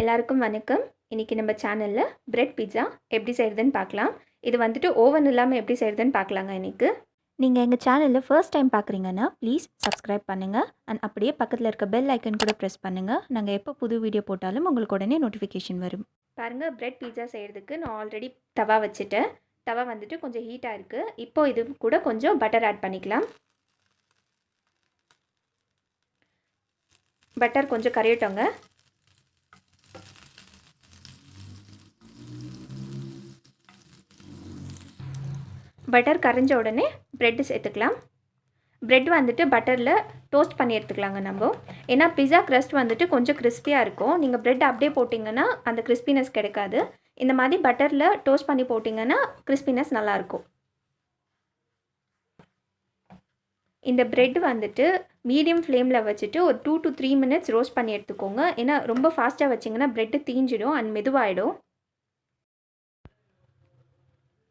எல்லாருக்கும் வணக்கம். இன்றைக்கி நம்ம சேனலில் பிரெட் பீட்சா எப்படி செய்கிறதுன்னு பார்க்கலாம். இது வந்துட்டு ஓவன் இல்லாமல் எப்படி செய்கிறதுன்னு பார்க்கலாங்க. இன்றைக்கி நீங்கள் எங்கள் சேனலில் ஃபர்ஸ்ட் டைம் பார்க்குறீங்கன்னா ப்ளீஸ் சப்ஸ்கிரைப் பண்ணுங்கள் அண்ட் அப்படியே பக்கத்தில் இருக்க பெல் ஐக்கன் கூட ப்ரெஸ் பண்ணுங்கள். நாங்கள் எப்போ புது வீடியோ போட்டாலும் உங்களுக்கு உடனே நோட்டிஃபிகேஷன் வரும். பாருங்கள், பிரெட் பீட்சா செய்கிறதுக்கு நான் ஆல்ரெடி தவா வச்சுட்டேன். தவா வந்துட்டு கொஞ்சம் ஹீட்டாக இருக்குது. இப்போது இது கூட கொஞ்சம் பட்டர் ஆட் பண்ணிக்கலாம். பட்டர் கொஞ்சம் கரையட்டோங்க. பட்டர் கரைஞ்ச உடனே ப்ரெட்டு சேர்த்துக்கலாம். ப்ரெட் வந்துட்டு பட்டரில் டோஸ்ட் பண்ணி எடுத்துக்கலாங்க நம்ம. ஏன்னா பிஸா க்ரஸ்ட் வந்துட்டு கொஞ்சம் கிறிஸ்பியாக இருக்கும். நீங்கள் ப்ரெட் அப்படியே போட்டிங்கன்னா அந்த கிறிஸ்பினஸ் கிடைக்காது. இந்த மாதிரி பட்டரில் டோஸ்ட் பண்ணி போட்டிங்கன்னா கிறிஸ்பினஸ் நல்லாயிருக்கும். இந்த ப்ரெட் வந்துட்டு மீடியம் ஃப்ளேமில் வச்சுட்டு ஒரு 2 to 3 minutes ரோஸ்ட் பண்ணி எடுத்துக்கோங்க. ஏன்னா ரொம்ப ஃபாஸ்ட்டாக வச்சிங்கன்னா ப்ரெட்டு தீஞ்சிடும் அண்ட் மெதுவாகிடும்.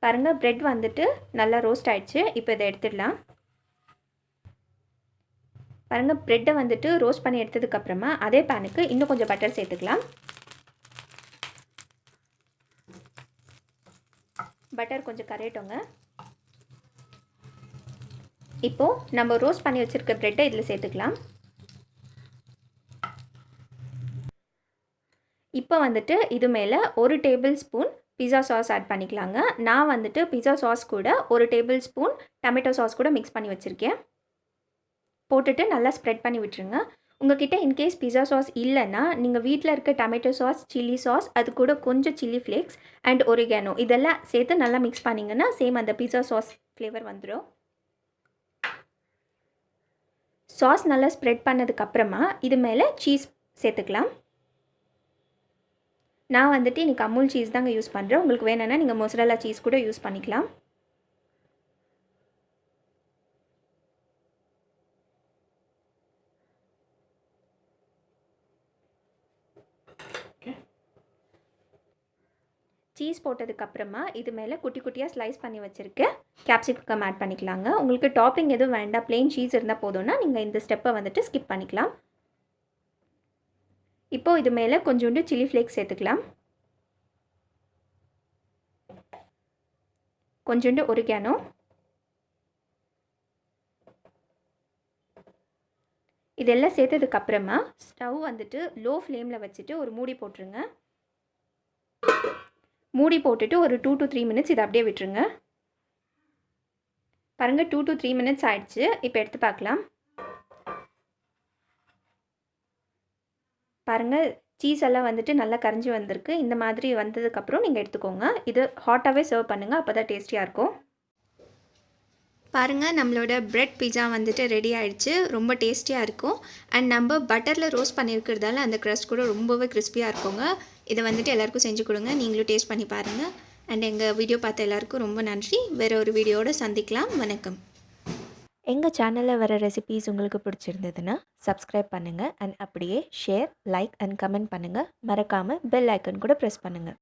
பாருங்கள், ப்ரெட் வந்துட்டு நல்லா ரோஸ்ட் ஆகிடுச்சு. இப்போ இதை எடுத்துடலாம். பாருங்கள், ப்ரெட்டை வந்துட்டு ரோஸ்ட் பண்ணி எடுத்ததுக்கப்புறமா அதே பேனுக்கு இன்னும் கொஞ்சம் பட்டர் சேர்த்துக்கலாம். பட்டர் கொஞ்சம் கரையட்டோங்க. இப்போது நம்ம ரோஸ்ட் பண்ணி வச்சுருக்க ப்ரெட்டை இதில் சேர்த்துக்கலாம். இப்போ வந்துட்டு இது மேலே 1 tablespoon pizza sauce add பண்ணிக்கலாங்க. நான் வந்துட்டு பிஸா சாஸ் கூட 1 டேபிள் ஸ்பூன் டொமேட்டோ சாஸ் கூட மிக்ஸ் பண்ணி வச்சுருக்கேன். போட்டுட்டு நல்லா ஸ்ப்ரெட் பண்ணி விட்டுருங்க. உங்கள்கிட்ட இன்கேஸ் பிஸா சாஸ் இல்லைன்னா நீங்கள் வீட்டில் இருக்க டொமேட்டோ சாஸ், சில்லி சாஸ், அது கூட கொஞ்சம் சில்லி ஃப்ளேக்ஸ் அண்ட் ஒரிகானோ இதெல்லாம் சேர்த்து நல்லா மிக்ஸ் பண்ணிங்கன்னா சேம் அந்த பிஸா சாஸ் ஃப்ளேவர் வந்துடும். சாஸ் நல்லா ஸ்ப்ரெட் பண்ணதுக்கப்புறமா இது மேலே சீஸ் சேர்த்துக்கலாம். நான் வந்துட்டு இன்றைக்கி அமுல் சீஸ் தாங்க யூஸ் பண்ணுறேன். உங்களுக்கு வேணும்னா நீங்கள் மொசரல்லா சீஸ் கூட யூஸ் பண்ணிக்கலாம். சீஸ் போட்டதுக்கப்புறமா இது மேலே குட்டி குட்டியாக ஸ்லைஸ் பண்ணி வச்சுருக்கேன் கேப்சிகம் ஆட் பண்ணிக்கலாங்க. உங்களுக்கு டாப்பிங் எதுவும் வேண்டாம், பிளெயின் சீஸ் இருந்தால் போதும்னா நீங்கள் இந்த ஸ்டெப்பை வந்துட்டு ஸ்கிப் பண்ணிக்கலாம். இப்போது இது மேலே கொஞ்சோண்டு சில்லி ஃப்ளேக்ஸ் சேர்த்துக்கலாம். கொஞ்சோண்டு ஒரிகானோ. இதெல்லாம் சேர்த்ததுக்கப்புறமா ஸ்டவ் வந்துட்டு லோ ஃப்ளேமில் வச்சுட்டு ஒரு மூடி போட்டுருங்க. மூடி போட்டுட்டு ஒரு 2 to 3 minutes இதை அப்படியே விட்டுருங்க. பாருங்கள், 2 to 3 minutes ஆயிடுச்சு. இப்போ எடுத்து பார்க்கலாம். பாருங்கள், சீஸ் எல்லாம் வந்துட்டு நல்லா கரைஞ்சி வந்திருக்கு. இந்த மாதிரி வந்ததுக்கப்புறம் நீங்கள் எடுத்துக்கோங்க. இது ஹாட்டாகவே சர்வ் பண்ணுங்கள், அப்போ தான் டேஸ்டியாக இருக்கும். பாருங்கள், நம்மளோட பிரெட் பீட்சா வந்துட்டு ரெடி ஆகிடுச்சு. ரொம்ப டேஸ்டியாக இருக்கும். அண்ட் நம்ம பட்டரில் ரோஸ்ட் பண்ணியிருக்கிறதால அந்த க்ரஸ்ட் கூட ரொம்பவே கிறிஸ்பியாக இருக்குங்க. இதை வந்துட்டு எல்லாேருக்கும் செஞ்சு கொடுங்க. நீங்களும் டேஸ்ட் பண்ணி பாருங்கள். அண்ட் எங்கள் வீடியோ பார்த்த எல்லாேருக்கும் ரொம்ப நன்றி. வேறு ஒரு வீடியோவோடு சந்திக்கலாம். வணக்கம். எங்கள் சேனலில் வர ரெசிபீஸ் உங்களுக்கு பிடிச்சிருந்ததுன்னா சப்ஸ்கிரைப் பண்ணுங்கள் அண்ட் அப்படியே ஷேர், லைக் அண்ட் கமெண்ட் பண்ணுங்கள். மறக்காமல் பெல் ஐக்கன் கூட ப்ரெஸ் பண்ணுங்கள்.